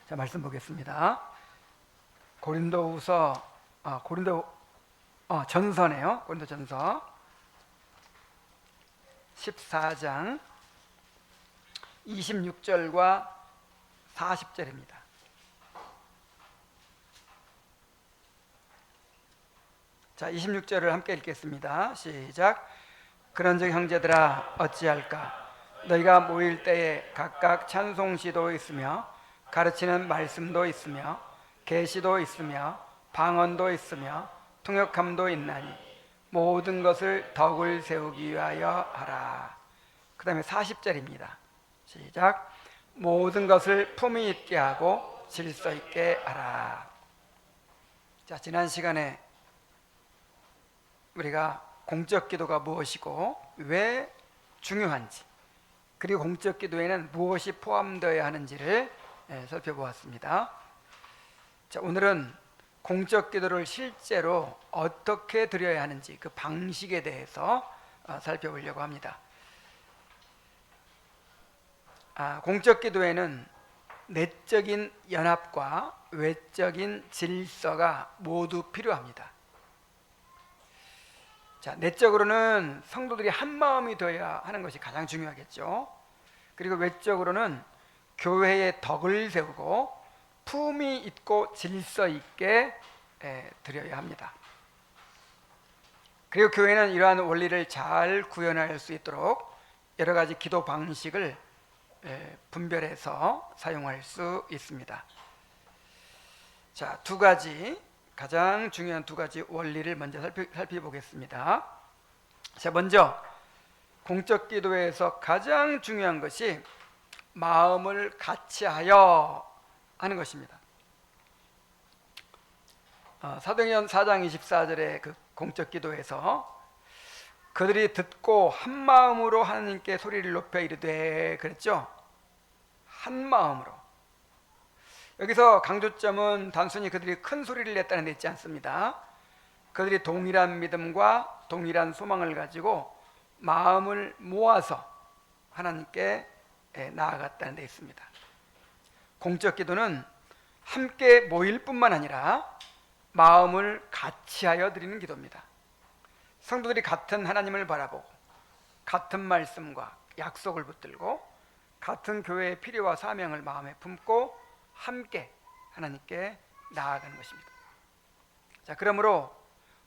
자, 말씀 보겠습니다. 고린도후서 전서네요. 고린도전서 14장 26절과 40절입니다. 자, 26절을 함께 읽겠습니다. 시작. 그런즉 형제들아 어찌할까? 너희가 모일 때에 각각 찬송시도 있으며 가르치는 말씀도 있으며 계시도 있으며 방언도 있으며 통역함도 있나니 모든 것을 덕을 세우기 위하여 하라. 그 다음에 40절입니다. 시작. 모든 것을 품위 있게 하고 질서 있게 하라. 자, 지난 시간에 우리가 공적 기도가 무엇이고 왜 중요한지, 그리고 공적 기도에는 무엇이 포함되어야 하는지를 살펴보았습니다. 자, 오늘은 공적 기도를 실제로 어떻게 드려야 하는지 그 방식에 대해서 살펴보려고 합니다. 공적 기도에는 내적인 연합과 외적인 질서가 모두 필요합니다. 자, 내적으로는 성도들이 한 마음이 되어야 하는 것이 가장 중요하겠죠. 그리고 외적으로는 교회의 덕을 세우고 품위 있고 질서 있게 드려야 합니다. 그리고 교회는 이러한 원리를 잘 구현할 수 있도록 여러 가지 기도 방식을 분별해서 사용할 수 있습니다. 자, 가장 중요한 두 가지 원리를 먼저 살펴보겠습니다. 자, 먼저 공적 기도에서 가장 중요한 것이 마음을 같이하여 하는 것입니다. 사도행전 4장 24절의 그 공적 기도에서 그들이 듣고 한 마음으로 하나님께 소리를 높여 이르되 그랬죠. 한 마음으로. 여기서 강조점은 단순히 그들이 큰 소리를 냈다는 데 있지 않습니다. 그들이 동일한 믿음과 동일한 소망을 가지고 마음을 모아서 하나님께 나아갔다는 데 있습니다. 공적 기도는 함께 모일 뿐만 아니라 마음을 같이하여 드리는 기도입니다. 성도들이 같은 하나님을 바라보고 같은 말씀과 약속을 붙들고 같은 교회의 필요와 사명을 마음에 품고 함께 하나님께 나아가는 것입니다. 자, 그러므로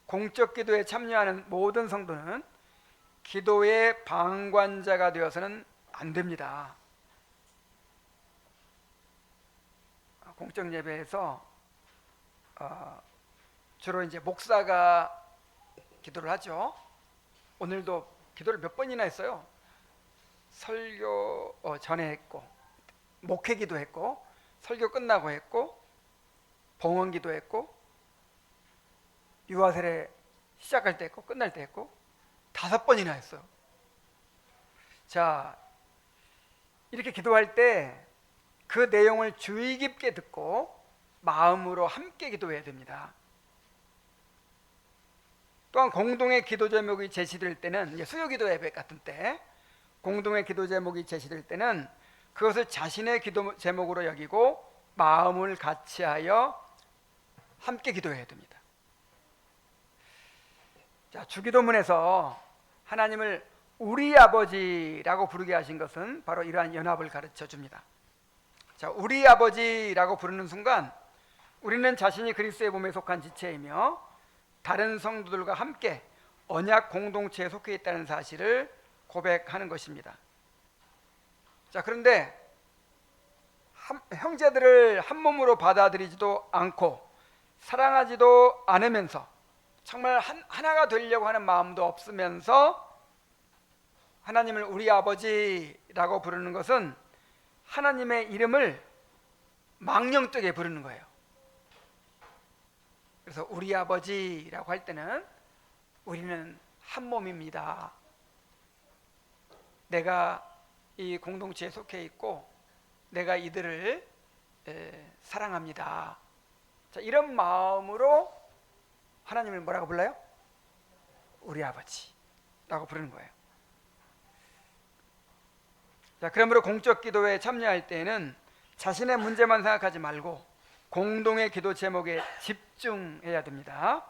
공적 기도에 참여하는 모든 성도는 기도의 방관자가 되어서는 안 됩니다. 공적 예배에서 주로 이제 목사가 기도를 하죠. 오늘도 기도를 몇 번이나 했어요. 설교 전에 했고, 목회 기도했고, 설교 끝나고 했고, 봉헌 기도했고, 유아 세례 시작할 때 했고, 끝날 때 했고, 5번이나 했어요. 자, 이렇게 기도할 때 그 내용을 주의 깊게 듣고 마음으로 함께 기도해야 됩니다. 또한 공동의 기도 제목이 제시될 때는, 수요 기도 예배 같은 때 공동의 기도 제목이 제시될 때는 그것을 자신의 기도 제목으로 여기고 마음을 같이하여 함께 기도해야 됩니다. 자, 주기도문에서 하나님을 우리 아버지라고 부르게 하신 것은 바로 이러한 연합을 가르쳐 줍니다. 자, 우리 아버지라고 부르는 순간 우리는 자신이 그리스도의 몸에 속한 지체이며 다른 성도들과 함께 언약 공동체에 속해 있다는 사실을 고백하는 것입니다. 자, 그런데 형제들을 한 몸으로 받아들이지도 않고 사랑하지도 않으면서 정말 하나가 되려고 하는 마음도 없으면서 하나님을 우리 아버지라고 부르는 것은 하나님의 이름을 망령되게 부르는 거예요. 그래서 우리 아버지라고 할 때는 우리는 한 몸입니다. 내가 이 공동체에 속해 있고 내가 이들을 사랑합니다. 자, 이런 마음으로 하나님을 뭐라고 불러요? 우리 아버지라고 부르는 거예요. 자, 그러므로 공적 기도에 참여할 때에는 자신의 문제만 생각하지 말고 공동의 기도 제목에 집중해야 됩니다.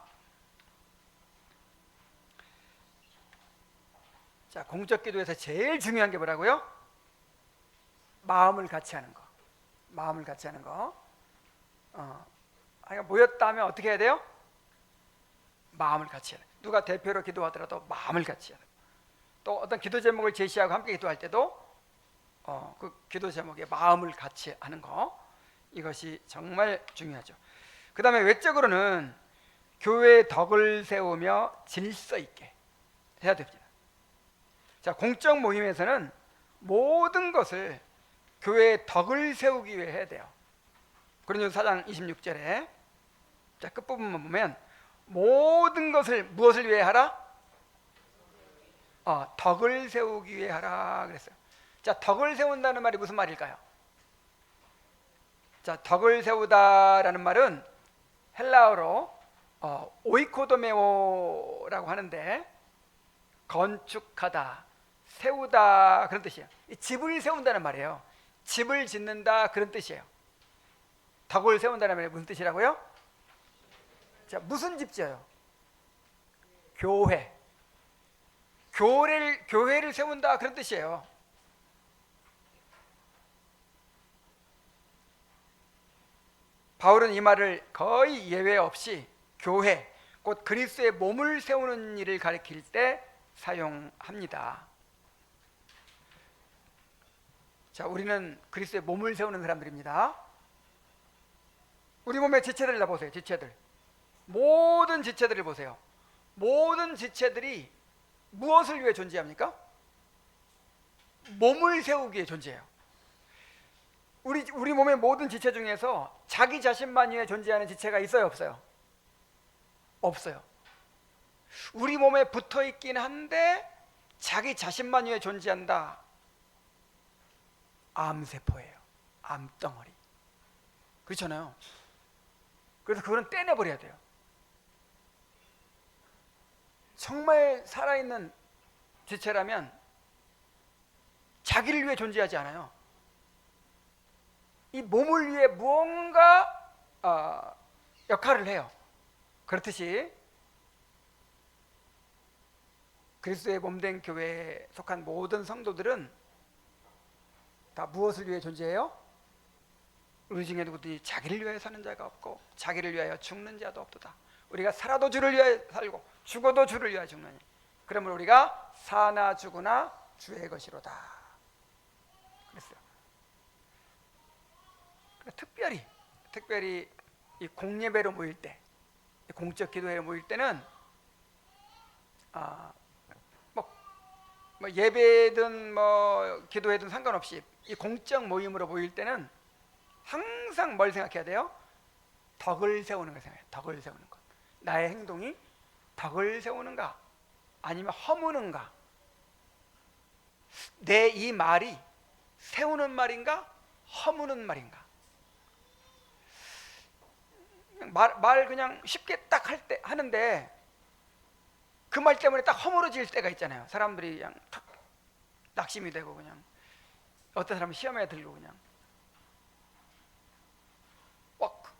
자, 공적 기도에서 제일 중요한 게 뭐라고요? 마음을 같이 하는 거. 마음을 같이 하는 거. 모였다 하면 어떻게 해야 돼요? 마음을 같이 해야 돼요. 누가 대표로 기도하더라도 마음을 같이 해야 돼요. 또 어떤 기도 제목을 제시하고 함께 기도할 때도 그 기도 제목에 마음을 같이 하는 거, 이것이 정말 중요하죠. 그 다음에 외적으로는 교회의 덕을 세우며 질서 있게 해야 됩니다. 자, 공적 모임에서는 모든 것을 교회의 덕을 세우기 위해 해야 돼요. 고린도서 4장 26절에 자, 끝부분만 보면 모든 것을 무엇을 위해 하라? 덕을 세우기 위해 하라 그랬어요. 자, 덕을 세운다는 말이 무슨 말일까요? 자, 덕을 세우다라는 말은 헬라어로 오이코도메오라고 하는데 건축하다, 세우다 그런 뜻이에요. 집을 세운다는 말이에요. 집을 짓는다 그런 뜻이에요. 덕을 세운다는 말이 무슨 뜻이라고요? 자, 무슨 집 지어요? 교회. 교회를 세운다 그런 뜻이에요. 바울은 이 말을 거의 예외 없이 교회, 곧 그리스도의 몸을 세우는 일을 가리킬 때 사용합니다. 자, 우리는 그리스도의 몸을 세우는 사람들입니다. 우리 몸의 지체들을 보세요. 지체들. 모든 지체들을 보세요. 모든 지체들이 무엇을 위해 존재합니까? 몸을 세우기 위해 존재해요. 우리 몸의 모든 지체 중에서 자기 자신만 위해 존재하는 지체가 있어요, 없어요? 없어요. 우리 몸에 붙어 있긴 한데 자기 자신만 위해 존재한다. 암세포예요. 암덩어리. 그렇잖아요. 그래서 그거는 떼내버려야 돼요. 정말 살아있는 지체라면 자기를 위해 존재하지 않아요. 이 몸을 위해 무언가 역할을 해요. 그렇듯이 그리스도의 몸된 교회에 속한 모든 성도들은 다 무엇을 위해 존재해요? 우리 중에 누구든지 자기를 위하여 사는 자가 없고 자기를 위하여 죽는 자도 없도다. 우리가 살아도 주를 위하여 살고 죽어도 주를 위하여 죽느니 그러므로 우리가 사나 죽으나 주의 것이로다 그랬어요. 특별히 이 공예배로 모일 때, 공적 기도회로 모일 때는 뭐 예배든 뭐 기도회든 상관없이 이 공적 모임으로 모일 때는 항상 뭘 생각해야 돼요? 덕을 세우는 걸 생각해요. 덕을 세우는 것. 나의 행동이 덕을 세우는가 아니면 허무는가? 내 이 말이 세우는 말인가 허무는 말인가? 말 그냥 쉽게 딱 하는데 그 말 때문에 딱 허물어질 때가 있잖아요. 사람들이 그냥 탁 낙심이 되고 그냥 어떤 사람은 시험에 들고 그냥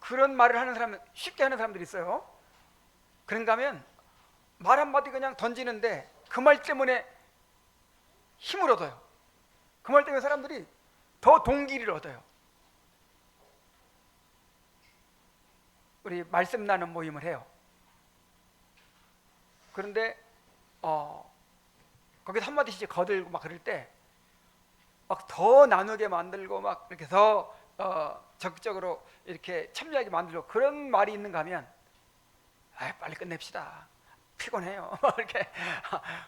그런 말을 하는 사람은 쉽게 하는 사람들이 있어요. 그런가 하면 말 한마디 그냥 던지는데 그 말 때문에 힘을 얻어요. 그 말 때문에 사람들이 더 동기를 얻어요. 우리 말씀 나눈 모임을 해요. 그런데 거기서 한마디씩 거들고 막 그럴 때 막 더 나누게 만들고 막 이렇게 더 적극적으로 이렇게 참여하게 만들고 그런 말이 있는가 하면 빨리 끝냅시다. 피곤해요. 이렇게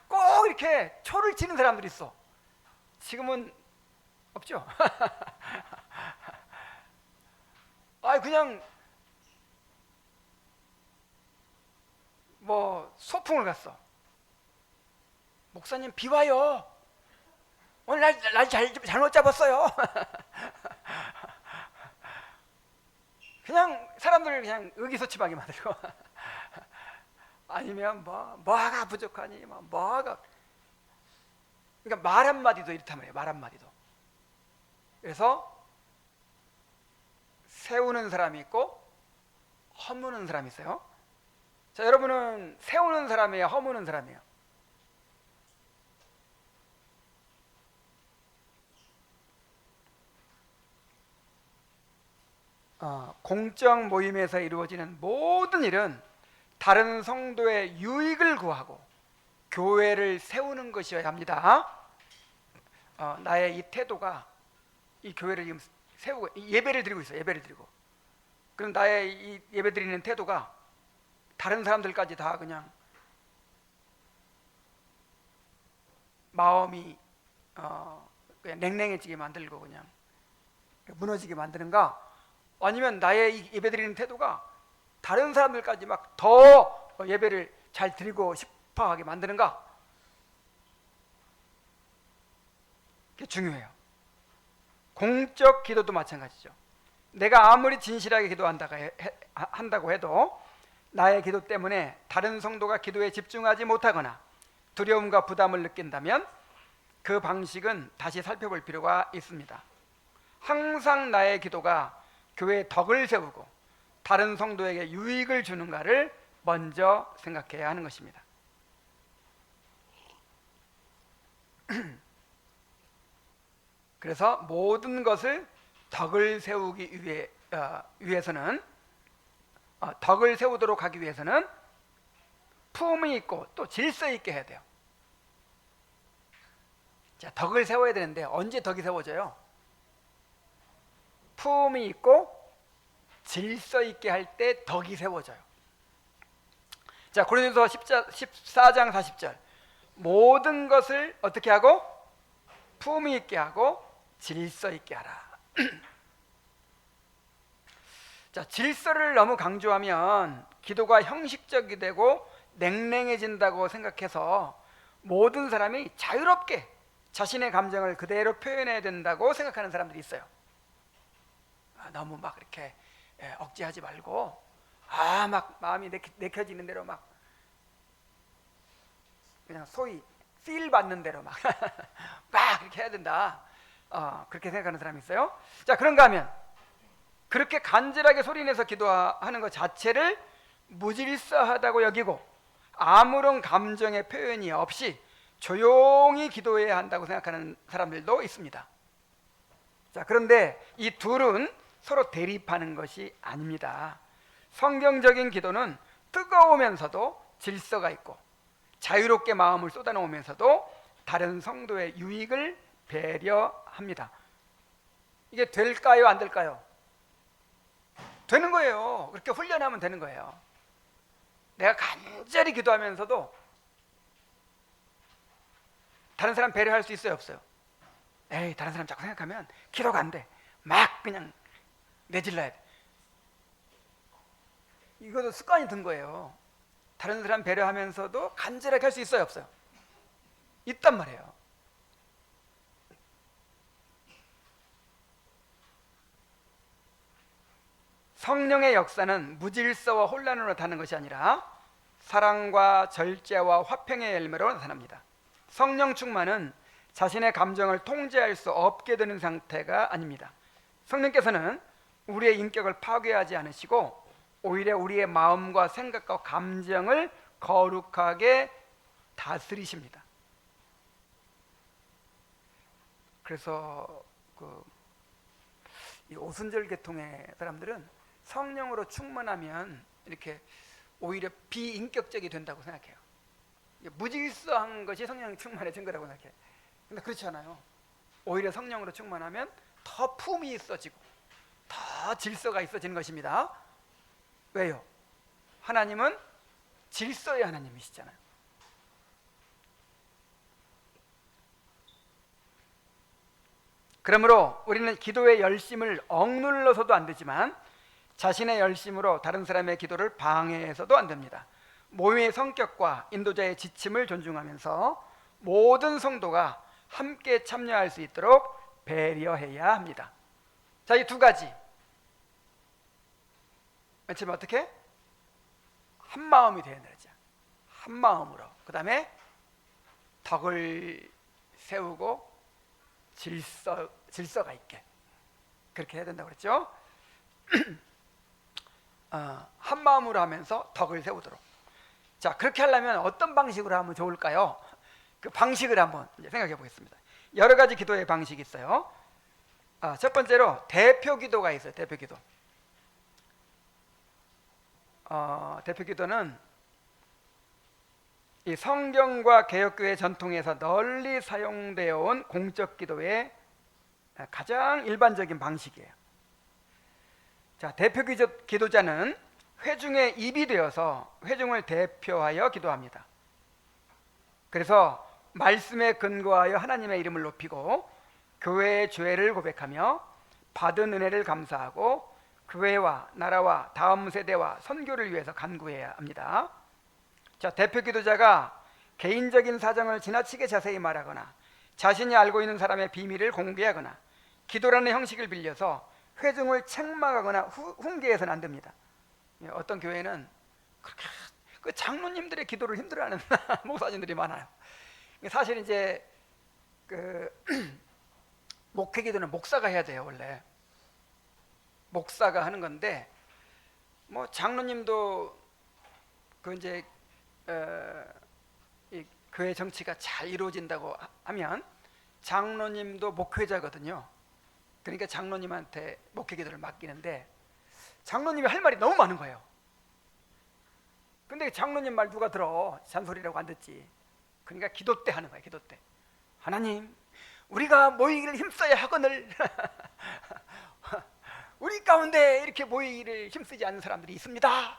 꼭 이렇게 초를 치는 사람들이 있어. 지금은 없죠. 그냥 뭐 소풍을 갔어. 목사님 비 와요. 오늘 날 잘못 잡았어요. 그냥 사람들을 그냥 의기소침하게 만들고 아니면 뭐가 부족하니 뭐가 그러니까 말 한마디도 이렇단 말이에요. 말 한마디도. 그래서 세우는 사람이 있고 허무는 사람이 있어요. 자, 여러분은 세우는 사람이에요, 허무는 사람이에요? 공적 모임에서 이루어지는 모든 일은 다른 성도의 유익을 구하고 교회를 세우는 것이어야 합니다. 나의 이 태도가 이 교회를 지금 세우고 예배를 드리고 있어요. 예배를 드리고, 그럼 나의 이 예배 드리는 태도가 다른 사람들까지 다 그냥 마음이 그냥 냉랭해지게 만들고 그냥 무너지게 만드는가? 아니면 나의 이 예배 드리는 태도가 다른 사람들까지 막 더 예배를 잘 드리고 싶어 하게 만드는가? 그게 중요해요. 공적 기도도 마찬가지죠. 내가 아무리 진실하게 한다고 해도 나의 기도 때문에 다른 성도가 기도에 집중하지 못하거나 두려움과 부담을 느낀다면 그 방식은 다시 살펴볼 필요가 있습니다. 항상 나의 기도가 교회의 덕을 세우고 다른 성도에게 유익을 주는가를 먼저 생각해야 하는 것입니다. 그래서 모든 것을 덕을 세우기 위해서는 덕을 세우도록 하기 위해서는 품이 있고 또 질서 있게 해야 돼요. 자, 덕을 세워야 되는데 언제 덕이 세워져요? 품이 있고 질서 있게 할 때 덕이 세워져요. 자, 고린도서 14장 40절, 모든 것을 어떻게 하고? 품이 있게 하고 질서 있게 하라. 자, 질서를 너무 강조하면 기도가 형식적이 되고 냉랭해진다고 생각해서 모든 사람이 자유롭게 자신의 감정을 그대로 표현해야 된다고 생각하는 사람들이 있어요. 너무 막 이렇게 억제하지 말고 막 마음이 내켜지는 대로 막 그냥 소위 필 받는 대로 막 그렇게 해야 된다. 그렇게 생각하는 사람이 있어요. 자, 그런가 하면 그렇게 간절하게 소리내서 기도하는 것 자체를 무질서하다고 여기고 아무런 감정의 표현이 없이 조용히 기도해야 한다고 생각하는 사람들도 있습니다. 자, 그런데 이 둘은 서로 대립하는 것이 아닙니다. 성경적인 기도는 뜨거우면서도 질서가 있고 자유롭게 마음을 쏟아놓으면서도 다른 성도의 유익을 배려합니다. 이게 될까요, 안 될까요? 되는 거예요. 그렇게 훈련하면 되는 거예요. 내가 간절히 기도하면서도 다른 사람 배려할 수 있어요, 없어요? 에이, 다른 사람 자꾸 생각하면 기도가 안 돼. 막 그냥 내질러야 돼. 이것도 습관이 든 거예요. 다른 사람 배려하면서도 간절하게 할 수 있어요, 없어요? 있단 말이에요. 성령의 역사는 무질서와 혼란으로 나타나는 것이 아니라 사랑과 절제와 화평의 열매로 나타납니다. 성령 충만은 자신의 감정을 통제할 수 없게 되는 상태가 아닙니다. 성령께서는 우리의 인격을 파괴하지 않으시고 오히려 우리의 마음과 생각과 감정을 거룩하게 다스리십니다. 그래서 이 오순절 계통의 사람들은 성령으로 충만하면 이렇게 오히려 비인격적이 된다고 생각해요. 무질서한 것이 성령 충만의 증거라고 생각해요. 근데 그렇지 않아요. 오히려 성령으로 충만하면 더 품이 있어지고 더 질서가 있어지는 것입니다. 왜요? 하나님은 질서의 하나님이시잖아요. 그러므로 우리는 기도의 열심을 억눌러서도 안 되지만 자신의 열심으로 다른 사람의 기도를 방해해서도 안 됩니다. 모임의 성격과 인도자의 지침을 존중하면서 모든 성도가 함께 참여할 수 있도록 배려해야 합니다. 자, 이 두 가지 맨 처음에 어떻게? 한 마음이 되어야 되죠. 한 마음으로. 그 다음에 덕을 세우고 질서가 있게 그렇게 해야 된다고 그랬죠. 한 마음으로 하면서 덕을 세우도록. 자, 그렇게 하려면 어떤 방식으로 하면 좋을까요? 그 방식을 한번 생각해 보겠습니다. 여러 가지 기도의 방식이 있어요. 첫 번째로 대표 기도가 있어요. 대표 기도. 대표 기도는 이 성경과 개혁교회 전통에서 널리 사용되어 온 공적 기도의 가장 일반적인 방식이에요. 자, 대표 기도자는 회중의 입이 되어서 회중을 대표하여 기도합니다. 그래서 말씀에 근거하여 하나님의 이름을 높이고 교회의 죄를 고백하며 받은 은혜를 감사하고 교회와 나라와 다음 세대와 선교를 위해서 간구해야 합니다. 자, 대표 기도자가 개인적인 사정을 지나치게 자세히 말하거나 자신이 알고 있는 사람의 비밀을 공개하거나 기도라는 형식을 빌려서 회중을 책망하거나 훈계해서는 안 됩니다. 어떤 교회는 그렇게 그 장로님들의 기도를 힘들어하는 목사님들이 많아요. 사실 이제 그 목회 기도는 목사가 해야 돼요. 원래 목사가 하는 건데, 뭐 장로님도 그 이제 이 교회 정치가 잘 이루어진다고 하면 장로님도 목회자거든요. 그러니까 장로님한테 목회 기도를 맡기는데 장로님이 할 말이 너무 많은 거예요. 근데 장로님 말 누가 들어? 잔소리라고 안 듣지. 그러니까 기도 때 하는 거예요. 기도 때 하나님, 우리가 모이기를 힘써야 하거늘 우리 가운데 이렇게 모이기를 힘쓰지 않는 사람들이 있습니다.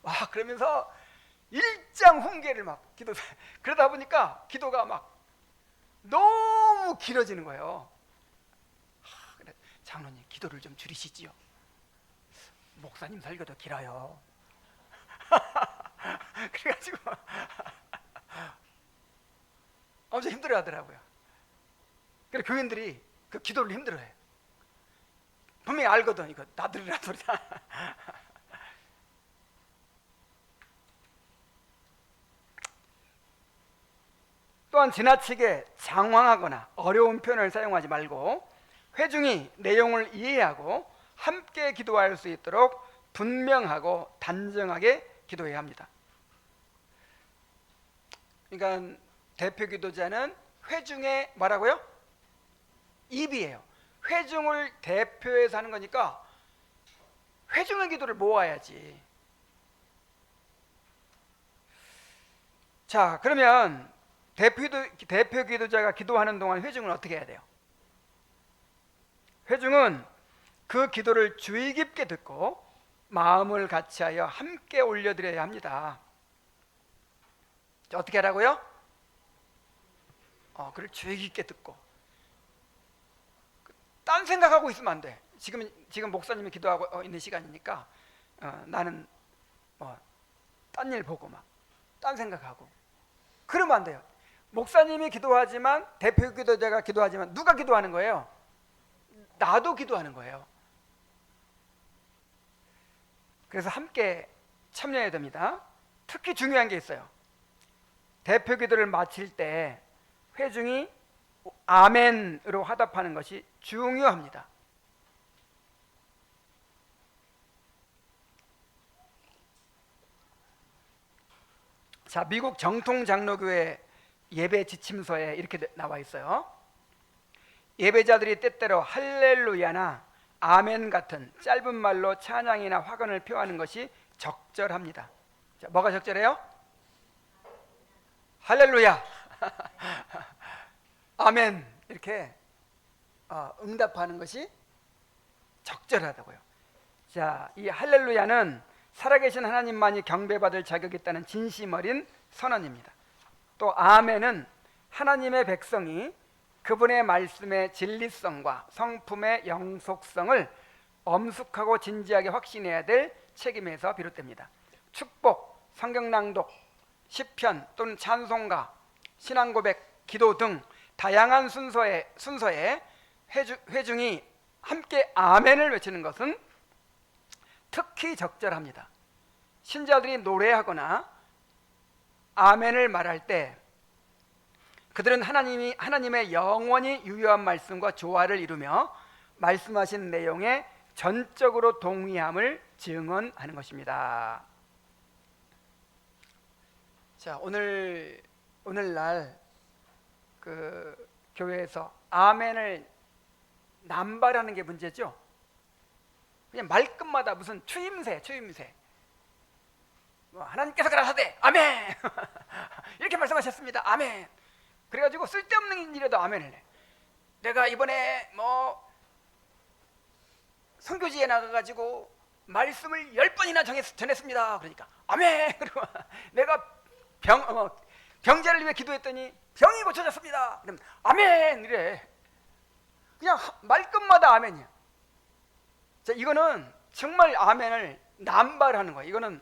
와, 그러면서 일장 훈계를 막 기도. 그러다 보니까 기도가 막 너무 길어지는 거예요. 그래, 장로님 기도를 좀 줄이시지요. 목사님 설교도 길어요. 그래가지고 엄청 힘들어하더라고요. 그래서 교인들이 그 기도를 힘들어해요. 분명히 알거든. 이거 나들이란 소리다. 또한 지나치게 장황하거나 어려운 표현을 사용하지 말고 회중이 내용을 이해하고 함께 기도할 수 있도록 분명하고 단정하게 기도해야 합니다. 그러니까 대표 기도자는 회중의 뭐라고요? 입이에요. 회중을 대표해서 하는 거니까 회중의 기도를 모아야지. 자, 그러면 대표 기도자가 기도하는 동안 회중은 어떻게 해야 돼요? 회중은 그 기도를 주의 깊게 듣고 마음을 같이하여 함께 올려드려야 합니다. 자, 어떻게 하라고요? 그걸 주의 깊게 듣고. 딴 생각하고 있으면 안 돼. 지금 목사님이 기도하고 있는 시간이니까 나는 딴 일 보고 막 딴 생각하고 그러면 안 돼요. 목사님이 기도하지만, 대표 기도자가 기도하지만 누가 기도하는 거예요? 나도 기도하는 거예요. 그래서 함께 참여해야 됩니다. 특히 중요한 게 있어요. 대표 기도를 마칠 때 회중이 아멘으로 화답하는 것이 중요합니다. 자, 미국 정통 장로교회 예배 지침서에 이렇게 나와 있어요. 예배자들이 때때로 할렐루야나 아멘 같은 짧은 말로 찬양이나 화관을 표하는 것이 적절합니다. 자, 뭐가 적절해요? 할렐루야 아멘 이렇게 응답하는 것이 적절하다고요. 자, 이 할렐루야는 살아계신 하나님만이 경배받을 자격이 있다는 진심 어린 선언입니다. 또 아멘은 하나님의 백성이 그분의 말씀의 진리성과 성품의 영속성을 엄숙하고 진지하게 확신해야 될 책임에서 비롯됩니다. 축복, 성경 낭독, 시편 또는 찬송가, 신앙고백, 기도 등 다양한 순서에 회중이 함께 아멘을 외치는 것은 특히 적절합니다. 신자들이 노래하거나 아멘을 말할 때 그들은 하나님의 영원히 유효한 말씀과 조화를 이루며 말씀하신 내용에 전적으로 동의함을 증언하는 것입니다. 자, 오늘날 그 교회에서 아멘을 남발하는 게 문제죠. 그냥 말끝마다 무슨 추임새 뭐 하나님께서 그러사대 아멘 이렇게 말씀하셨습니다 아멘. 그래가지고 쓸데없는 일에도 아멘을 해. 내가 이번에 뭐 선교지에 나가가지고 말씀을 10번이나 전했습니다. 그러니까 아멘. 그리고 내가 병자를 위해 기도했더니 병이 고쳐졌습니다. 그럼 아멘 이래. 그냥 말끝마다 아멘이야. 자, 이거는 정말 아멘을 남발하는 거예요.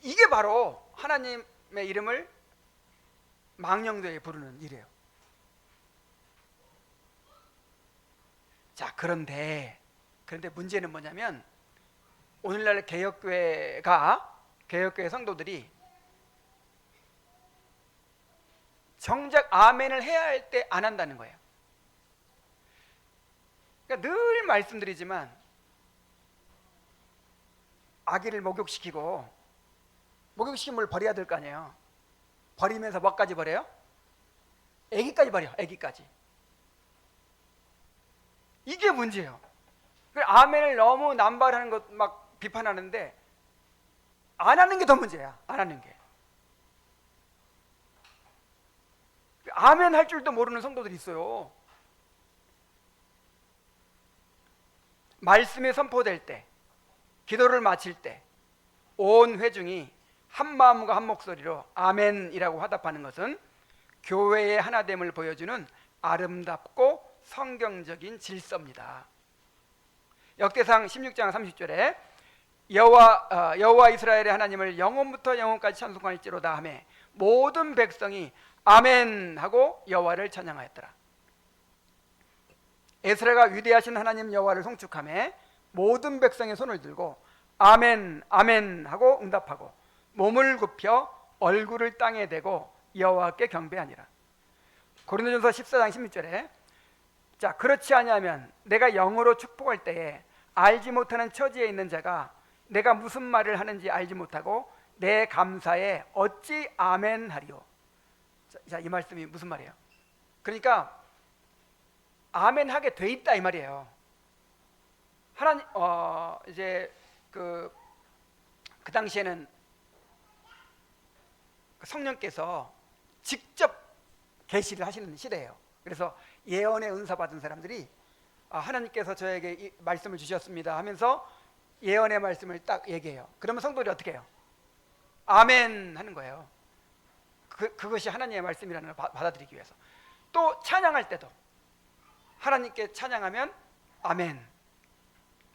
이게 바로 하나님의 이름을 망령되게 부르는 일이에요. 자, 그런데 문제는 뭐냐면 오늘날 개혁교회 성도들이 정작 아멘을 해야 할 때 안 한다는 거예요. 그러니까 늘 말씀드리지만 아기를 목욕시키면 뭘 버려야 될 거 아니에요. 버리면서 뭐까지 버려요? 아기까지 버려. 아기까지. 이게 문제예요. 아멘을 너무 남발하는 것 막 비판하는데 안 하는 게 더 문제야. 안 하는 게. 아멘 할 줄도 모르는 성도들이 있어요. 말씀이 선포될 때, 기도를 마칠 때 온 회중이 한 마음과 한 목소리로 아멘이라고 화답하는 것은 교회의 하나됨을 보여주는 아름답고 성경적인 질서입니다. 역대상 16장 30절에 여호와 이스라엘의 하나님을 영원부터 영원까지 찬송할지로다 하며 모든 백성이 아멘 하고 여호와를 찬양하였더라. 에스라가 위대하신 하나님 여호와를 송축하며 모든 백성의 손을 들고 아멘 아멘 하고 응답하고 몸을 굽혀 얼굴을 땅에 대고 여호와께 경배하니라. 고린도전서 14장 16절에 자, 그렇지 아니하면 내가 영으로 축복할 때에 알지 못하는 처지에 있는 자가 내가 무슨 말을 하는지 알지 못하고 내 감사에 어찌 아멘 하리요. 자, 이 말씀이 무슨 말이에요? 그러니까 아멘 하게 돼 있다 이 말이에요. 하나님 이제 그 당시에는 성령께서 직접 계시를 하시는 시대예요. 그래서 예언의 은사 받은 사람들이 하나님께서 저에게 이 말씀을 주셨습니다 하면서 예언의 말씀을 딱 얘기해요. 그러면 성도들이 어떻게 해요? 아멘 하는 거예요. 그것이 하나님의 말씀이라는 걸 받아들이기 위해서. 또 찬양할 때도 하나님께 찬양하면 아멘,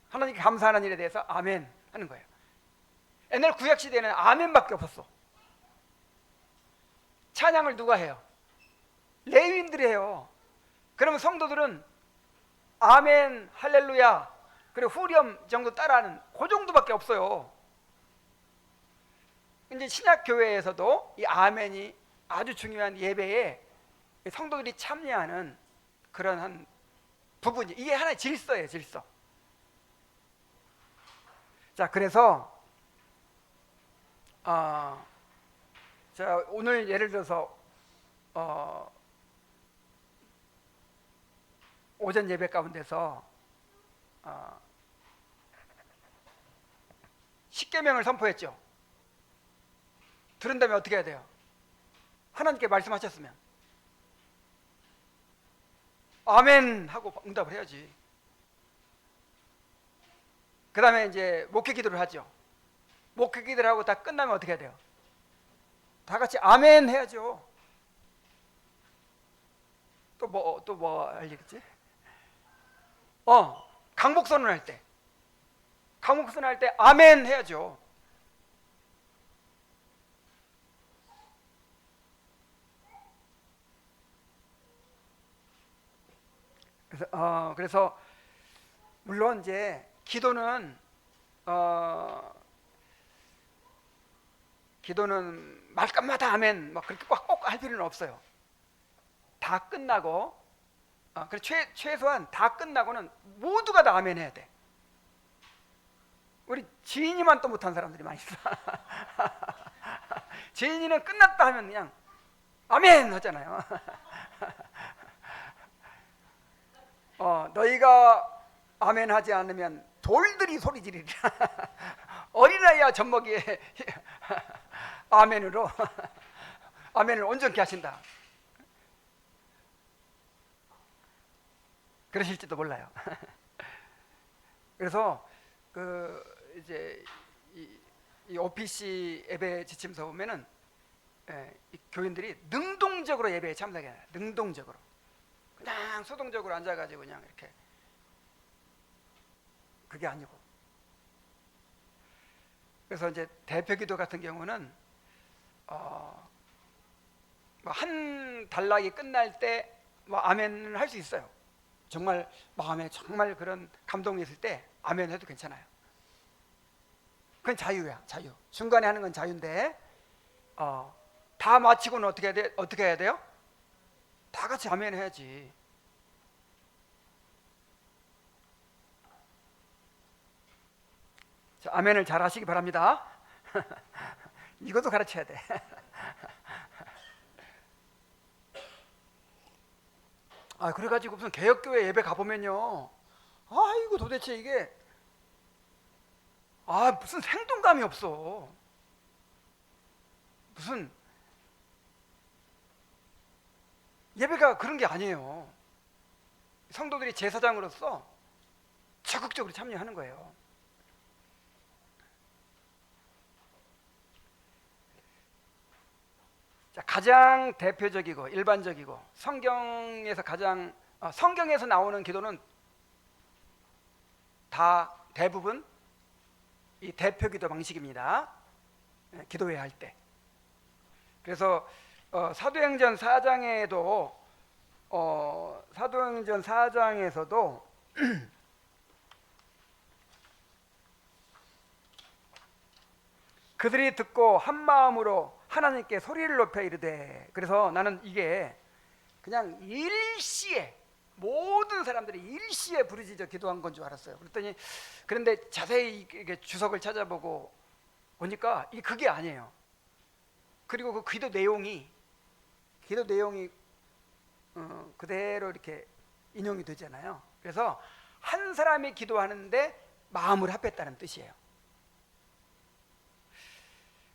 하나님께 감사하는 일에 대해서 아멘 하는 거예요. 옛날 구약시대에는 아멘밖에 없었어. 찬양을 누가 해요? 레위인들이 해요. 그러면 성도들은 아멘, 할렐루야, 그리고 후렴 정도 따라하는 그 정도밖에 없어요. 이제 신약교회에서도 이 아멘이 아주 중요한 예배에 성도들이 참여하는 그런 한 부분이, 이게 하나의 질서예요, 질서. 자, 그래서 자, 오늘 예를 들어서 오전 예배 가운데서 십계명을 선포했죠. 들은 다음에 어떻게 해야 돼요? 하나님께 말씀하셨으면 아멘 하고 응답을 해야지. 그 다음에 이제 목회 기도를 하죠. 목회 기도를 하고 다 끝나면 어떻게 해야 돼요? 다 같이 아멘 해야죠. 또 뭐 알겠지? 강복선언 할 때 아멘 해야죠. 그래서 물론 이제 기도는 말끝마다 아멘 막 그렇게 꼭 할 필요는 없어요. 다 끝나고 최소한 다 끝나고는 모두가 다 아멘 해야 돼. 지인이만 또 못한 사람들이 많이 있어. 지인이는 끝났다 하면 그냥 아멘 하잖아요. 너희가 아멘 하지 않으면 돌들이 소리 지르리라. 어린아이야 젖먹이에 아멘으로 아멘을 온전케 하신다. 그러실지도 몰라요. 그래서 이제 이 OPC 예배 지침서 보면은 이 교인들이 능동적으로 예배에 참석해야 해요. 능동적으로. 그냥 수동적으로 앉아가지고 그냥 이렇게, 그게 아니고. 그래서 이제 대표기도 같은 경우는 한 단락이 끝날 때 아멘을 할 수 있어요. 정말 마음에 정말 그런 감동이 있을 때 아멘 해도 괜찮아요. 그건 자유야, 자유. 중간에 하는 건 자유인데 다 마치고는 어떻게 해야 돼요? 다 같이 아멘 해야지. 자, 아멘을 잘 하시기 바랍니다. 이것도 가르쳐야 돼. 그래가지고 무슨 개혁교회 예배 가보면요, 이거 도대체 이게 무슨 생동감이 없어. 무슨 예배가 그런 게 아니에요. 성도들이 제사장으로서 적극적으로 참여하는 거예요. 자, 가장 대표적이고 일반적이고 성경에서 성경에서 나오는 기도는 다 대부분 이 대표기도 방식입니다. 기도해야 할 때. 그래서 사도행전 4장에도 사도행전 4장에서도 그들이 듣고 한 마음으로 하나님께 소리를 높여 이르되, 그래서 나는 이게 그냥 일시에 모든 사람들이 일시에 부르짖어 기도한 건 줄 알았어요. 그런데 자세히 이게 주석을 찾아보고 보니까 그게 아니에요. 그리고 그 기도 내용이 그대로 이렇게 인용이 되잖아요. 그래서 한 사람이 기도하는데 마음을 합했다는 뜻이에요.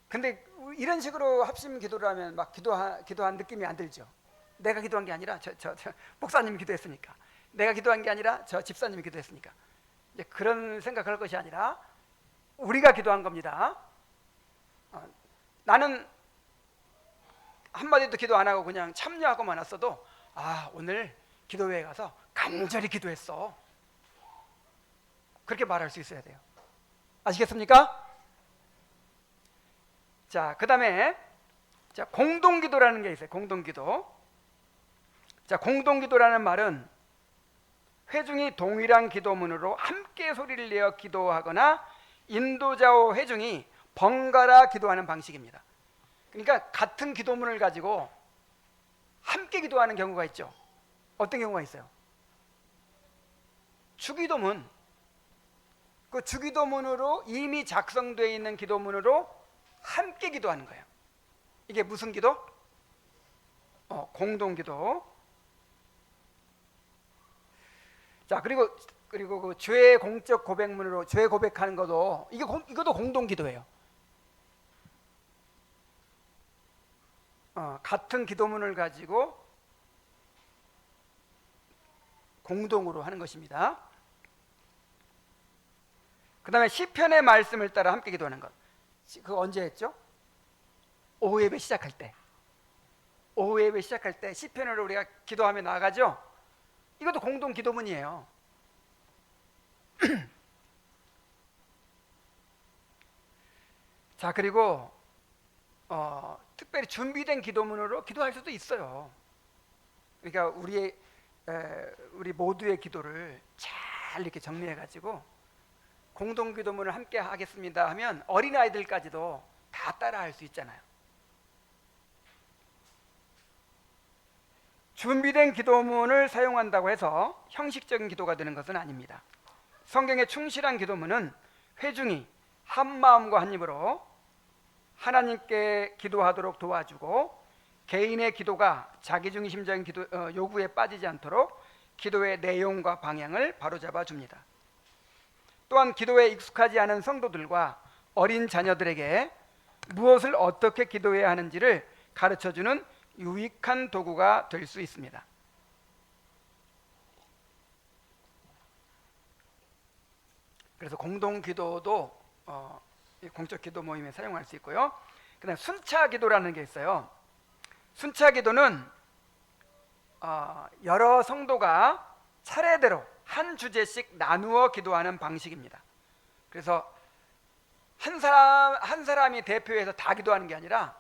근데 이런 식으로 합심 기도를 하면 막 기도한 느낌이 안 들죠. 내가 기도한 게 아니라 저 목사님이 기도했으니까, 내가 기도한 게 아니라 저 집사님이 기도했으니까, 이제 그런 생각할 것이 아니라 우리가 기도한 겁니다. 나는 한마디도 기도 안 하고 그냥 참여하고만 왔어도 오늘 기도회에 가서 간절히 기도했어, 그렇게 말할 수 있어야 돼요. 아시겠습니까? 자, 그 다음에 공동기도라는 게 있어요. 공동기도. 자, 공동기도라는 말은 회중이 동일한 기도문으로 함께 소리를 내어 기도하거나 인도자와 회중이 번갈아 기도하는 방식입니다. 그러니까 같은 기도문을 가지고 함께 기도하는 경우가 있죠. 어떤 경우가 있어요? 주기도문. 그 주기도문으로 이미 작성되어 있는 기도문으로 함께 기도하는 거예요. 이게 무슨 기도? 공동기도. 자, 그리고 그 죄 공적 고백문으로 죄 고백하는 것도 이것도 공동기도예요. 같은 기도문을 가지고 공동으로 하는 것입니다. 그 다음에 시편의 말씀을 따라 함께 기도하는 것. 그거 언제 했죠? 오후 예배 시작할 때. 오후 예배 시작할 때 시편으로 우리가 기도하며 나아가죠. 이것도 공동 기도문이에요. 자, 그리고 특별히 준비된 기도문으로 기도할 수도 있어요. 그러니까 우리 모두의 기도를 잘 이렇게 정리해 가지고 공동 기도문을 함께 하겠습니다 하면 어린아이들까지도 다 따라할 수 있잖아요. 준비된 기도문을 사용한다고 해서 형식적인 기도가 되는 것은 아닙니다. 성경에 충실한 기도문은 회중이 한 마음과 한 입으로 하나님께 기도하도록 도와주고 개인의 기도가 자기중심적인 요구에 빠지지 않도록 기도의 내용과 방향을 바로잡아 줍니다. 또한 기도에 익숙하지 않은 성도들과 어린 자녀들에게 무엇을 어떻게 기도해야 하는지를 가르쳐주는 유익한 도구가 될 수 있습니다. 그래서 공동기도도 공적 기도 모임에 사용할 수 있고요. 그다음 순차 기도라는 게 있어요. 순차 기도는 여러 성도가 차례대로 한 주제씩 나누어 기도하는 방식입니다. 그래서 한 사람이 대표해서 다 기도하는 게 아니라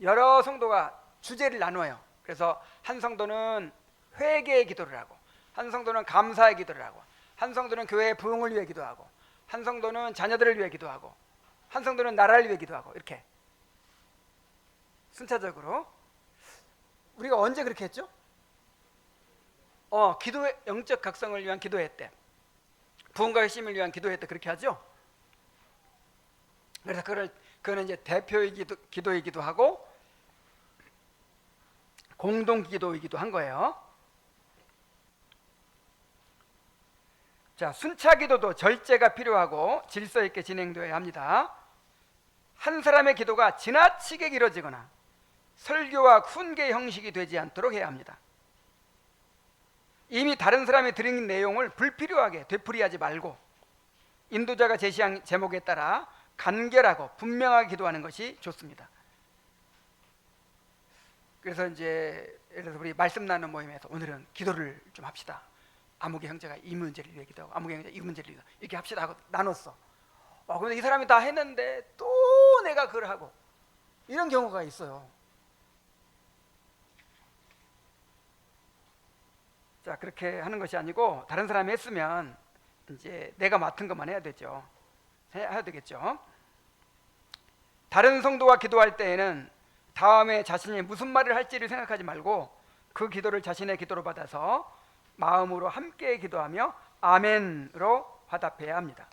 여러 성도가 주제를 나누어요. 그래서 한 성도는 회개의 기도를 하고, 한 성도는 감사의 기도를 하고, 한 성도는 교회의 부흥을 위해 기도하고, 한 성도는 자녀들을 위해 기도하고, 한 성도는 나라를 위해 기도하고, 이렇게 순차적으로. 우리가 언제 그렇게 했죠? 기도의 영적 각성을 위한 기도회 때, 부흥과 핵심을 위한 기도회 때 그렇게 하죠. 그래서 그거는 이제 대표의 기도이기도 하고 공동 기도이기도 한 거예요. 자, 순차 기도도 절제가 필요하고 질서 있게 진행되어야 합니다. 한 사람의 기도가 지나치게 길어지거나 설교와 훈계 형식이 되지 않도록 해야 합니다. 이미 다른 사람이 드린 내용을 불필요하게 되풀이하지 말고 인도자가 제시한 제목에 따라 간결하고 분명하게 기도하는 것이 좋습니다. 그래서 이제 예를 들어서 우리 말씀 나누는 모임에서 오늘은 기도를 좀 합시다. 아무개 형제가 이 문제를 위해 기도하고 아무개 형제가 이 문제를 위해 이렇게 합시다 하고 나눴어. 그런데 이 사람이 다 했는데 또 내가 그걸 하고 이런 경우가 있어요. 자, 그렇게 하는 것이 아니고 다른 사람이 했으면 이제 내가 맡은 것만 해야 되죠. 해야 되겠죠. 다른 성도와 기도할 때에는 다음에 자신이 무슨 말을 할지를 생각하지 말고 그 기도를 자신의 기도로 받아서 마음으로 함께 기도하며 아멘으로 화답해야 합니다.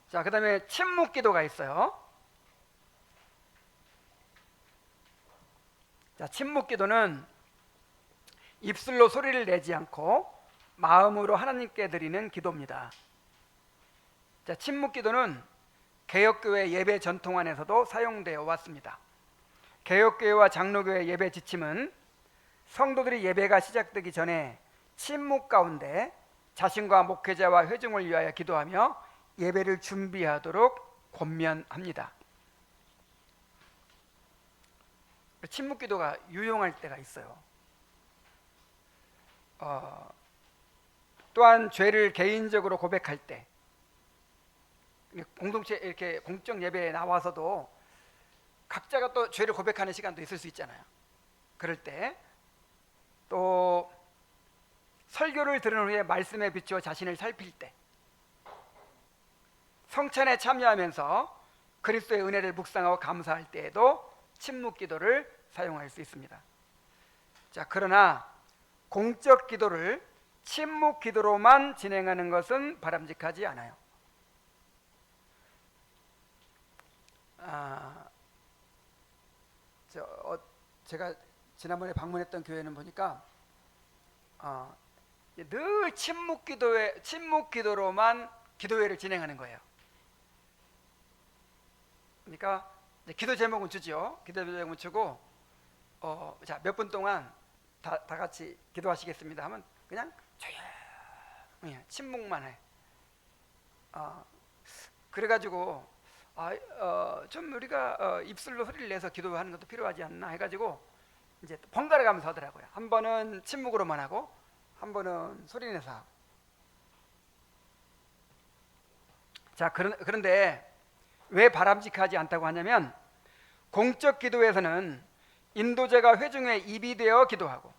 자, 그 다음에 침묵 기도가 있어요. 자, 침묵 기도는 입술로 소리를 내지 않고 마음으로 하나님께 드리는 기도입니다. 자, 침묵 기도는 개혁교회 예배 전통 안에서도 사용되어 왔습니다. 개혁교회와 장로교회 예배 지침은 성도들이 예배가 시작되기 전에 침묵 가운데 자신과 목회자와 회중을 위하여 기도하며 예배를 준비하도록 권면합니다. 침묵 기도가 유용할 때가 있어요. 또한 죄를 개인적으로 고백할 때, 공동체 이렇게 공적 예배에 나와서도 각자가 또 죄를 고백하는 시간도 있을 수 있잖아요. 그럴 때, 또 설교를 들은 후에 말씀에 비추어 자신을 살필 때, 성찬에 참여하면서 그리스도의 은혜를 묵상하고 감사할 때에도 침묵 기도를 사용할 수 있습니다. 자, 그러나 공적 기도를 침묵 기도로만 진행하는 것은 바람직하지 않아요. 제가 지난번에 방문했던 교회는 보니까 늘 침묵 기도로만 기도회를 진행하는 거예요. 그러니까 기도 제목은 주죠. 기도 제목은 주고 자, 몇 분 동안 다 같이 기도하시겠습니다 하면 그냥 조용히 침묵만 해. 그래가지고 좀 우리가 입술로 소리를 내서 기도하는 것도 필요하지 않나 해가지고 이제 번갈아 가면서 하더라고요. 한 번은 침묵으로만 하고 한 번은 소리 내서 하고. 자, 그런데 왜 바람직하지 않다고 하냐면 공적 기도에서는 인도자가 회중의 입이 되어 기도하고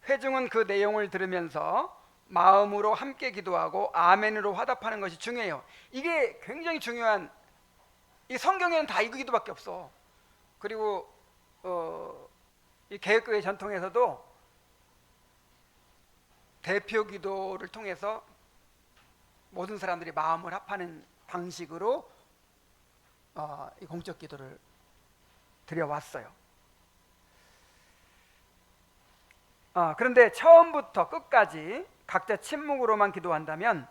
회중은 그 내용을 들으면서 마음으로 함께 기도하고 아멘으로 화답하는 것이 중요해요. 이게 굉장히 중요한, 이 성경에는 다 이 기도밖에 없어. 그리고 이 개혁교회 전통에서도 대표 기도를 통해서 모든 사람들이 마음을 합하는 방식으로 이 공적 기도를 드려왔어요. 그런데 처음부터 끝까지 각자 침묵으로만 기도한다면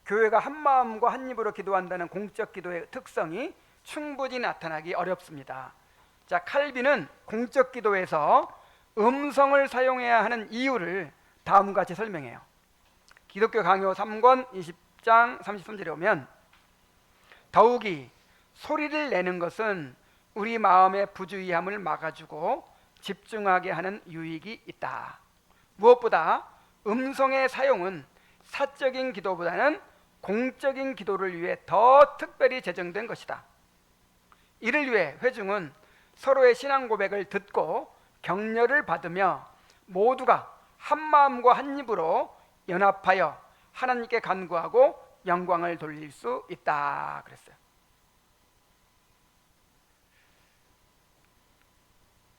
교회가 한 마음과 한 입으로 기도한다는 공적 기도의 특성이 충분히 나타나기 어렵습니다. 자, 칼빈은 공적 기도에서 음성을 사용해야 하는 이유를 다음과 같이 설명해요. 기독교 강요 3권 20장 33절에 오면 더욱이 소리를 내는 것은 우리 마음의 부주의함을 막아주고 집중하게 하는 유익이 있다. 무엇보다 음성의 사용은 사적인 기도보다는 공적인 기도를 위해 더 특별히 제정된 것이다. 이를 위해 회중은 서로의 신앙 고백을 듣고 격려를 받으며 모두가 한 마음과 한 입으로 연합하여 하나님께 간구하고 영광을 돌릴 수 있다 그랬어요.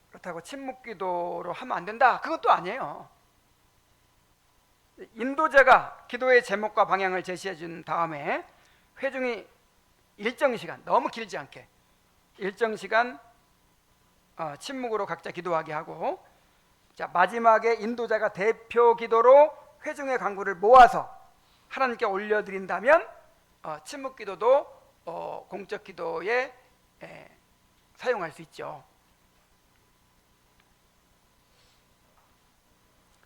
그렇다고 침묵 기도로 하면 안 된다, 그것도 아니에요. 인도자가 기도의 제목과 방향을 제시해 준 다음에 회중이 일정 시간, 너무 길지 않게 일정 시간 침묵으로 각자 기도하게 하고, 자, 마지막에 인도자가 대표 기도로 회중의 간구를 모아서 하나님께 올려드린다면 침묵 기도도 공적 기도에 사용할 수 있죠.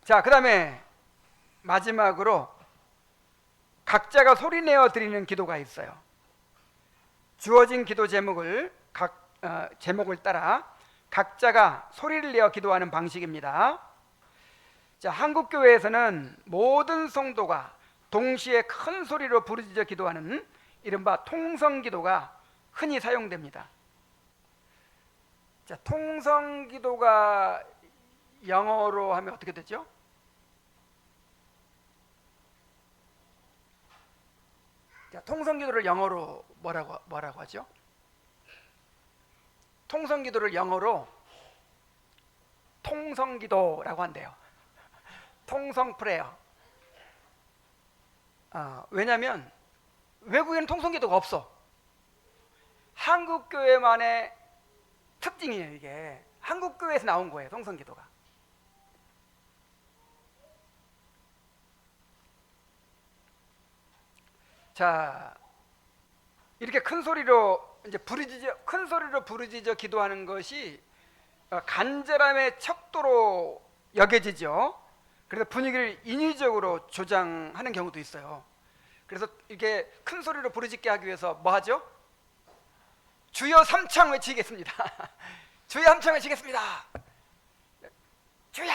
자, 그 다음에 마지막으로 각자가 소리내어 드리는 기도가 있어요. 주어진 기도 제목을 제목을 따라 각자가 소리를 내어 기도하는 방식입니다. 자, 한국 교회에서는 모든 성도가 동시에 큰 소리로 부르짖어 기도하는 이른바 통성 기도가 흔히 사용됩니다. 자, 통성 기도가 영어로 하면 어떻게 되죠? 자, 통성 기도를 영어로 뭐라고 하죠? 통성 기도를 영어로 통성 기도라고 한대요. 통성 프레어. 왜냐하면 외국에는 통성 기도가 없어. 한국 교회만의 특징이에요. 이게 한국 교회에서 나온 거예요, 통성 기도가. 자, 이렇게 큰 소리로 부르짖어 기도하는 것이 간절함의 척도로 여겨지죠. 그래서 분위기를 인위적으로 조장하는 경우도 있어요. 그래서 이렇게 큰 소리로 부르짖게 하기 위해서 뭐 하죠? 주여 삼창 외치겠습니다. 주여 삼창 외치겠습니다. 주여.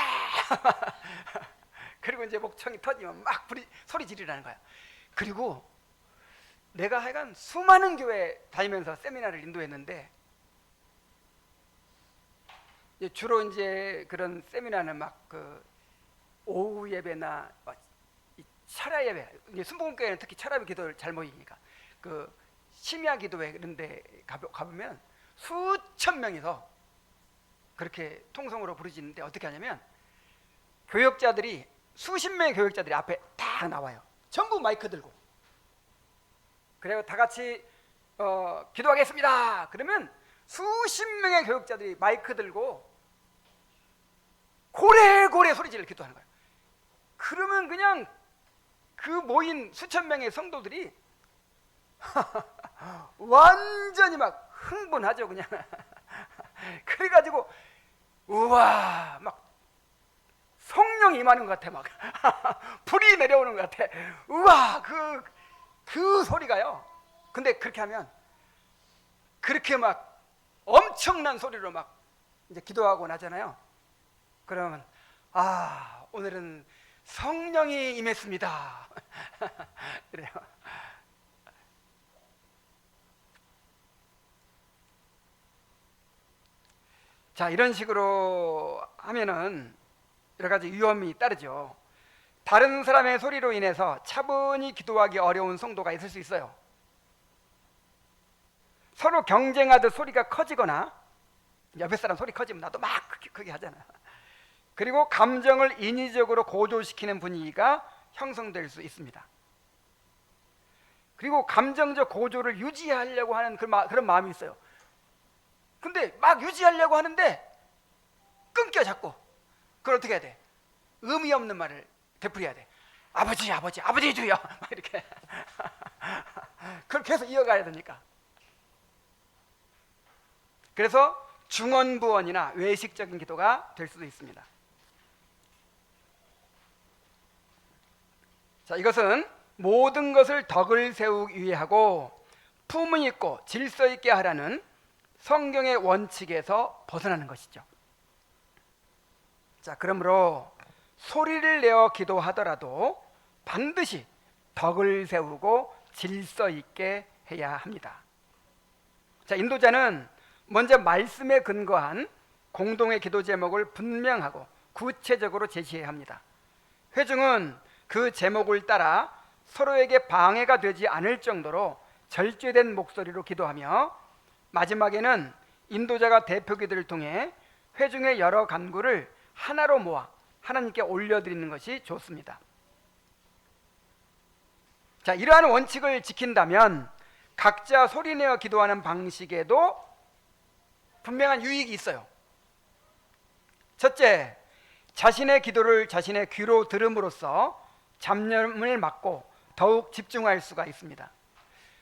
그리고 이제 목청이 터지면 막 소리 지르라는 거야. 그리고 내가 하여간 수많은 교회 다니면서 세미나를 인도했는데, 주로 이제 그런 세미나는 막 그 오후 예배나 철야 예배, 순복음교회는 특히 철야 기도를 잘 모이니까 그 심야 기도회 이런데 가보면 수천 명이서 그렇게 통성으로 부르짖는데, 어떻게 하냐면 교역자들이 수십 명의 교역자들이 앞에 딱 나와요. 전부 마이크 들고. 그리고 다 같이 기도하겠습니다. 그러면 수십 명의 교역자들이 마이크 들고 고래고래 소리질을 기도하는 거예요. 그러면 그냥 그 모인 수천 명의 성도들이 완전히 막 흥분하죠, 그냥. 그래가지고 우와, 막 성령이 임하는 것 같아, 막 불이 내려오는 것 같아. 우와, 그 소리가요. 근데 그렇게 하면 그렇게 막 엄청난 소리로 막 이제 기도하고 나잖아요. 그러면 오늘은 성령이 임했습니다. 그래요. 자, 이런 식으로 하면은 여러 가지 위험이 따르죠. 다른 사람의 소리로 인해서 차분히 기도하기 어려운 성도가 있을 수 있어요. 서로 경쟁하듯 소리가 커지거나, 옆에 사람 소리 커지면 나도 막 크게 하잖아. 그리고 감정을 인위적으로 고조시키는 분위기가 형성될 수 있습니다. 그리고 감정적 고조를 유지하려고 하는 그런 마음이 있어요. 근데 막 유지하려고 하는데 끊겨 자꾸. 그걸 어떻게 해야 돼? 의미 없는 말을 되풀이해야 돼. 아버지 아버지 아버지 주여 이렇게 그걸 계속 이어가야 되니까. 그래서 중언부언이나 외식적인 기도가 될 수도 있습니다. 자, 이것은 모든 것을 덕을 세우기 위해 하고 품위 있고 질서 있게 하라는 성경의 원칙에서 벗어나는 것이죠. 자, 그러므로 소리를 내어 기도하더라도 반드시 덕을 세우고 질서 있게 해야 합니다. 자, 인도자는 먼저 말씀에 근거한 공동의 기도 제목을 분명하고 구체적으로 제시해야 합니다. 회중은 그 제목을 따라 서로에게 방해가 되지 않을 정도로 절제된 목소리로 기도하며 마지막에는 인도자가 대표기도를 통해 회중의 여러 간구를 하나로 모아 하나님께 올려드리는 것이 좋습니다. 자, 이러한 원칙을 지킨다면 각자 소리내어 기도하는 방식에도 분명한 유익이 있어요. 첫째, 자신의 기도를 자신의 귀로 들음으로써 잡념을 막고 더욱 집중할 수가 있습니다.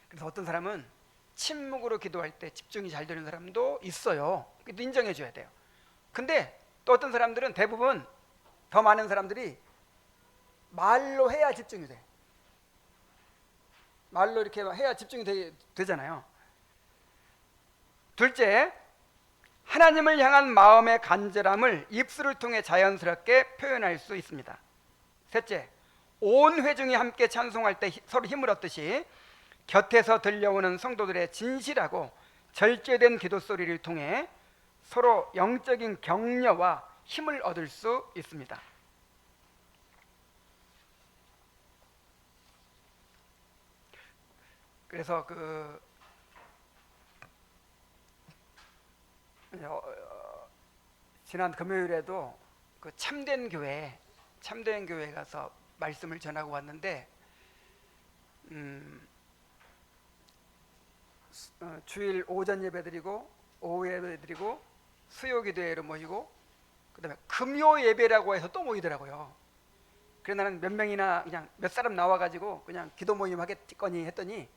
그래서 어떤 사람은 침묵으로 기도할 때 집중이 잘 되는 사람도 있어요. 그것도 인정해 줘야 돼요. 근데 또 어떤 사람들은, 대부분 더 많은 사람들이 말로 해야 집중이 돼. 말로 이렇게 해야 집중이 되잖아요. 둘째, 하나님을 향한 마음의 간절함을 입술을 통해 자연스럽게 표현할 수 있습니다. 셋째, 온 회중이 함께 찬송할 때 서로 힘을 얻듯이 곁에서 들려오는 성도들의 진실하고 절제된 기도 소리를 통해 서로 영적인 격려와 힘을 얻을 수 있습니다. 그래서 지난 금요일에도 그 참된 교회 가서 말씀을 전하고 왔는데, 주일 오전 예배 드리고 오후 예배 드리고 수요 기도회로 모이고 그다음에 금요 예배라고 해서 또 모이더라고요. 그래서 나는 몇 명이나 그냥 몇 사람 나와가지고 그냥 기도 모임 하겠거니 했더니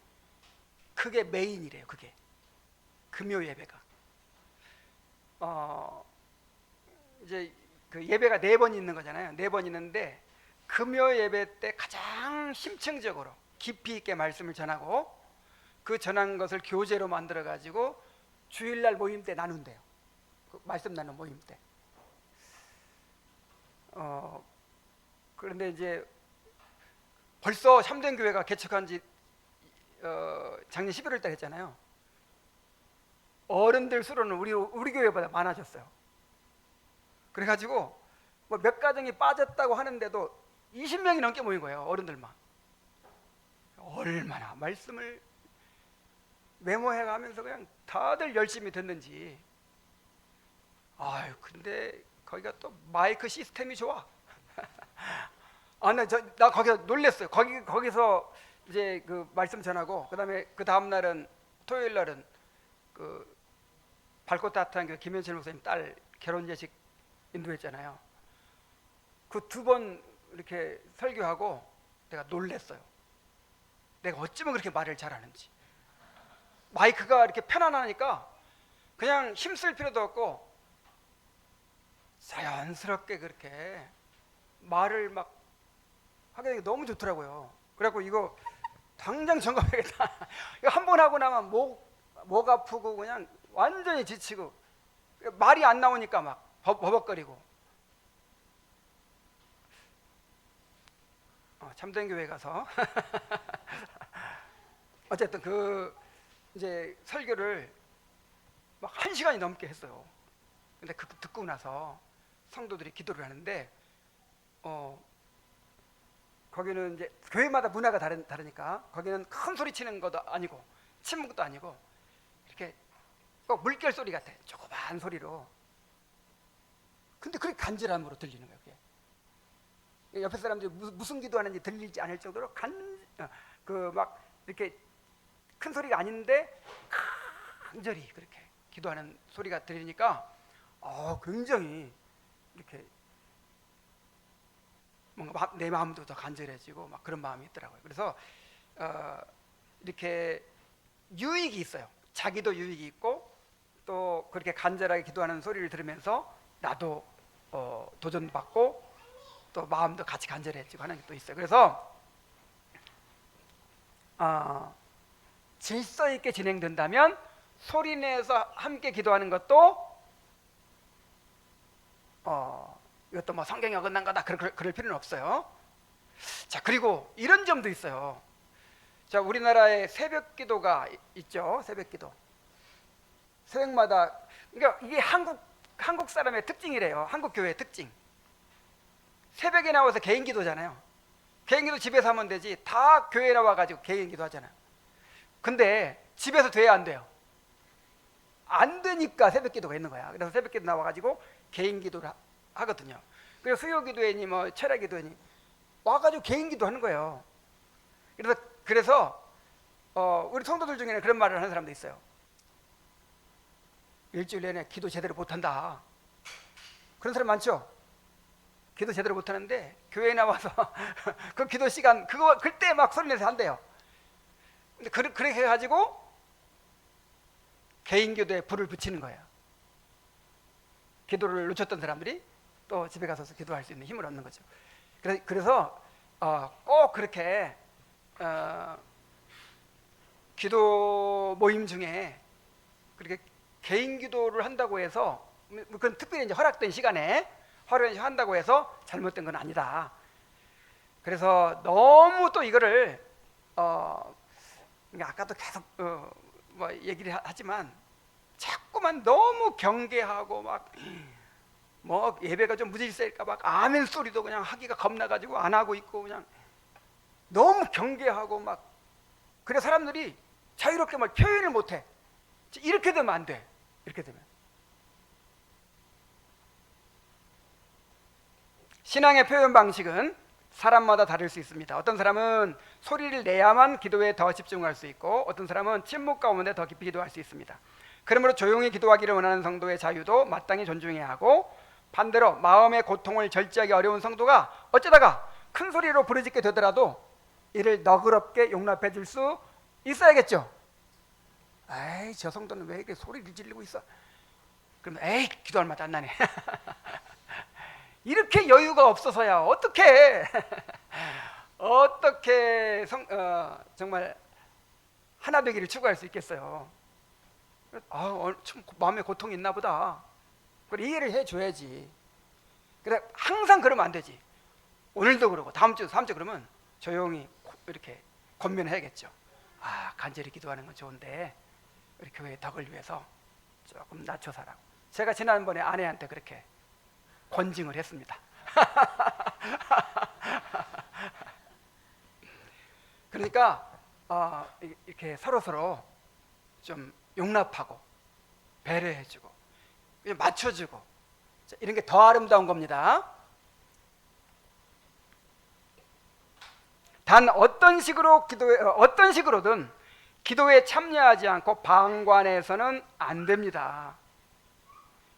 그게 메인이래요. 그게 금요 예배가. 이제 그 예배가 4번 있는 거잖아요. 4번 있는데 금요 예배 때 가장 심층적으로 깊이 있게 말씀을 전하고 그 전한 것을 교재로 만들어 가지고 주일날 모임 때 나눈대요. 그 말씀 나누는 모임 때. 그런데 이제 벌써 참된 교회가 개척한 지 작년 11월 달 했잖아요. 어른들 수로는 우리 교회보다 많아졌어요. 그래가지고 뭐 몇 가정이 빠졌다고 하는데도 20명이 넘게 모인 거예요. 어른들만. 얼마나 말씀을 메모해가면서 그냥 다들 열심히 듣는지. 아유, 근데 거기가 또 마이크 시스템이 좋아. 나 거기서 놀랬어요. 거기서 이제 그 말씀 전하고 그다음에 그 다음 날은 토요일 날은 그 밝고 따뜻한 교회 김현철 목사님 딸 결혼 예식 인도했잖아요. 그 2번 이렇게 설교하고 내가 놀랬어요. 내가 어쩌면 그렇게 말을 잘하는지. 마이크가 이렇게 편안하니까 그냥 힘쓸 필요도 없고 자연스럽게 그렇게 말을 막 하게 되니까 너무 좋더라고요. 그래갖고 이거 당장 점검해야겠다. 이거 한 번 하고 나면 목 아프고 그냥 완전히 지치고 말이 안 나오니까 막 버벅거리고. 참된 교회 가서 어쨌든 그 이제 설교를 막 1시간이 넘게 했어요. 근데 그 듣고 나서 성도들이 기도를 하는데 거기는 이제 교회마다 문화가 다르니까 거기는 큰 소리 치는 것도 아니고 침묵도 아니고 이렇게 꼭 물결 소리 같아. 조그만 소리로. 근데 그렇게 간절함으로 들리는 거예요. 그게. 옆에 사람들이 무슨 기도하는지 들리지 않을 정도로 막 이렇게 큰 소리가 아닌데 간절히 그렇게 기도하는 소리가 들리니까 굉장히 이렇게 뭔가 내 마음도 더 간절해지고 막 그런 마음이 있더라고요. 그래서 이렇게 유익이 있어요. 자기도 유익이 있고 또 그렇게 간절하게 기도하는 소리를 들으면서 나도 도전받고 또 마음도 같이 간절해지고 하는 게 또 있어요. 그래서 질서 있게 진행된다면 소리내서 함께 기도하는 것도 이것도 뭐 성경이 어긋난 거다 그럴 필요는 없어요. 자, 그리고 이런 점도 있어요. 자, 우리나라에 새벽 기도가 있죠. 새벽 기도. 새벽마다, 그러니까 이게 한국 사람의 특징이래요. 한국 교회의 특징. 새벽에 나와서 개인 기도잖아요. 개인 기도 집에서 하면 되지. 다 교회에 나와가지고 개인 기도 하잖아요. 근데 집에서 돼야 안 돼요. 안 되니까 새벽 기도가 있는 거야. 그래서 새벽 기도 나와가지고 개인 기도를 하거든요. 그래서 수요 기도회니 뭐 철야 기도회니 와가지고 개인 기도 하는 거예요. 그래서 우리 성도들 중에는 그런 말을 하는 사람도 있어요. 일주일 내내 기도 제대로 못한다. 그런 사람 많죠? 기도 제대로 못하는데 교회에 나와서 그 기도 시간 그때 막 소리내서 한대요. 근데 그렇게 해가지고 개인 기도에 불을 붙이는 거예요. 기도를 놓쳤던 사람들이 또 집에 가서 기도할 수 있는 힘을 얻는 거죠. 그래서 꼭 그렇게 기도 모임 중에 그렇게 개인 기도를 한다고 해서 그건 특별히 이제 허락된 시간에 한다고 해서 잘못된 건 아니다. 그래서 너무 또 이거를 아까도 계속 뭐 얘기를 하지만 자꾸만 너무 경계하고 뭐 예배가 좀 무질서일까 막 아멘 소리도 그냥 하기가 겁나가지고 안 하고 있고 그냥 너무 경계하고 막 그래 사람들이 자유롭게 막 표현을 못해. 이렇게 되면 안 돼. 이렇게 되면 신앙의 표현 방식은 사람마다 다를 수 있습니다. 어떤 사람은 소리를 내야만 기도에 더 집중할 수 있고 어떤 사람은 침묵 가운데 더 깊이 기도할 수 있습니다. 그러므로 조용히 기도하기를 원하는 성도의 자유도 마땅히 존중해야 하고 반대로 마음의 고통을 절제하기 어려운 성도가 어쩌다가 큰 소리로 부르짖게 되더라도 이를 너그럽게 용납해 줄 수 있어야겠죠. 에이, 저 성도는 왜 이렇게 소리를 지르고 있어? 그러면 에이, 기도할 맛 안 나네. 이렇게 여유가 없어서야 어떻게 정말 하나 되기를 추구할 수 있겠어요. 참 마음에 고통이 있나 보다. 그래, 이해를 해줘야지. 그래, 항상 그러면 안 되지. 오늘도 그러고 다음 주 그러면 조용히 이렇게 권면해야겠죠. 간절히 기도하는 건 좋은데 우리 교회의 덕을 위해서 조금 낮춰 살라고. 제가 지난번에 아내한테 그렇게 권징을 했습니다. 그러니까 이렇게 서로 좀 용납하고 배려해주고 맞춰주고 이런 게 더 아름다운 겁니다. 단 어떤 식으로든 기도에 참여하지 않고 방관해서는 안 됩니다.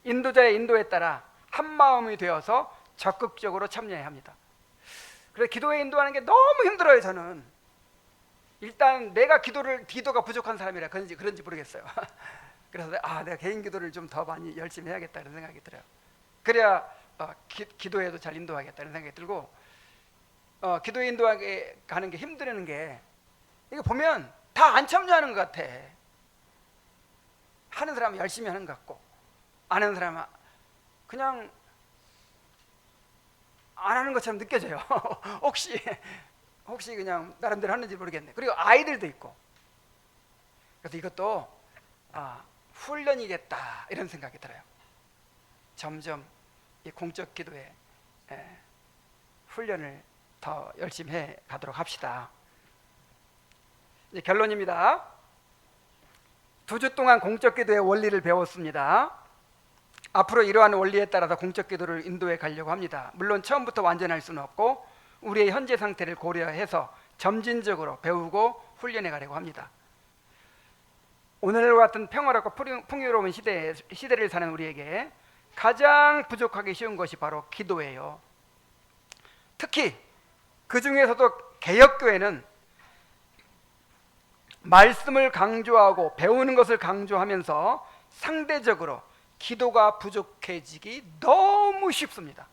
인도자의 인도에 따라 한 마음이 되어서 적극적으로 참여해야 합니다. 그래서 기도에 인도하는 게 너무 힘들어요. 저는 일단 내가 기도가 부족한 사람이라 그런지 모르겠어요. 그래서 내가 개인 기도를 좀 더 많이 열심히 해야겠다 이런 생각이 들어요. 그래야 기도에도 잘 인도하겠다 이런 생각이 들고 기도에 인도하게 가는 게 힘드는 게 이거 보면 다 안 참여하는 것 같아. 하는 사람은 열심히 하는 것 같고 안 하는 사람은 그냥 안 하는 것처럼 느껴져요. 혹시 그냥 나름대로 하는지 모르겠네. 그리고 아이들도 있고. 그래서 이것도 훈련이겠다 이런 생각이 들어요. 점점 이 공적 기도에 훈련을 더 열심히 해 가도록 합시다. 이제 결론입니다. 2주 동안 공적 기도의 원리를 배웠습니다. 앞으로 이러한 원리에 따라서 공적 기도를 인도해 가려고 합니다. 물론 처음부터 완전할 수는 없고 우리의 현재 상태를 고려해서 점진적으로 배우고 훈련해 가려고 합니다. 오늘과 같은 평화롭고 풍요로운 시대를 사는 우리에게 가장 부족하기 쉬운 것이 바로 기도예요. 특히 그 중에서도 개혁교회는 말씀을 강조하고 배우는 것을 강조하면서 상대적으로 기도가 부족해지기 너무 쉽습니다.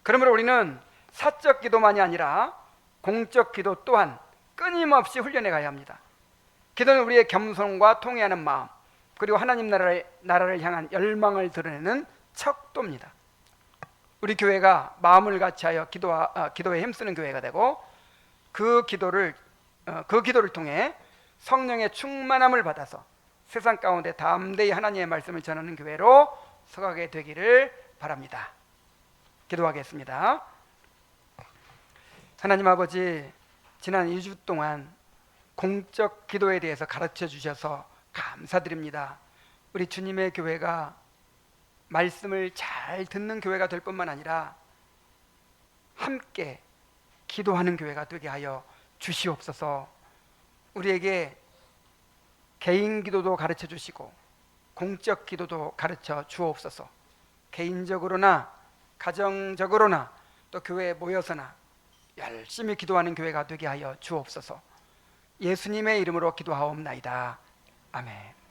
그러므로 우리는 사적 기도만이 아니라 공적 기도 또한 끊임없이 훈련해 가야 합니다. 기도는 우리의 겸손과 통회하는 마음, 그리고 하나님 나라를 향한 열망을 드러내는 척도입니다. 우리 교회가 마음을 같이하여 기도에 힘쓰는 교회가 되고 그 기도를 통해 성령의 충만함을 받아서 세상 가운데 담대히 하나님의 말씀을 전하는 교회로 서가게 되기를 바랍니다. 기도하겠습니다. 하나님 아버지, 지난 2주 동안 공적 기도에 대해서 가르쳐 주셔서 감사드립니다. 우리 주님의 교회가 말씀을 잘 듣는 교회가 될 뿐만 아니라 함께 기도하는 교회가 되게 하여 주시옵소서. 우리에게 개인 기도도 가르쳐 주시고 공적 기도도 가르쳐 주옵소서. 개인적으로나 가정적으로나 또 교회에 모여서나 열심히 기도하는 교회가 되게 하여 주옵소서. 예수님의 이름으로 기도하옵나이다. 아멘.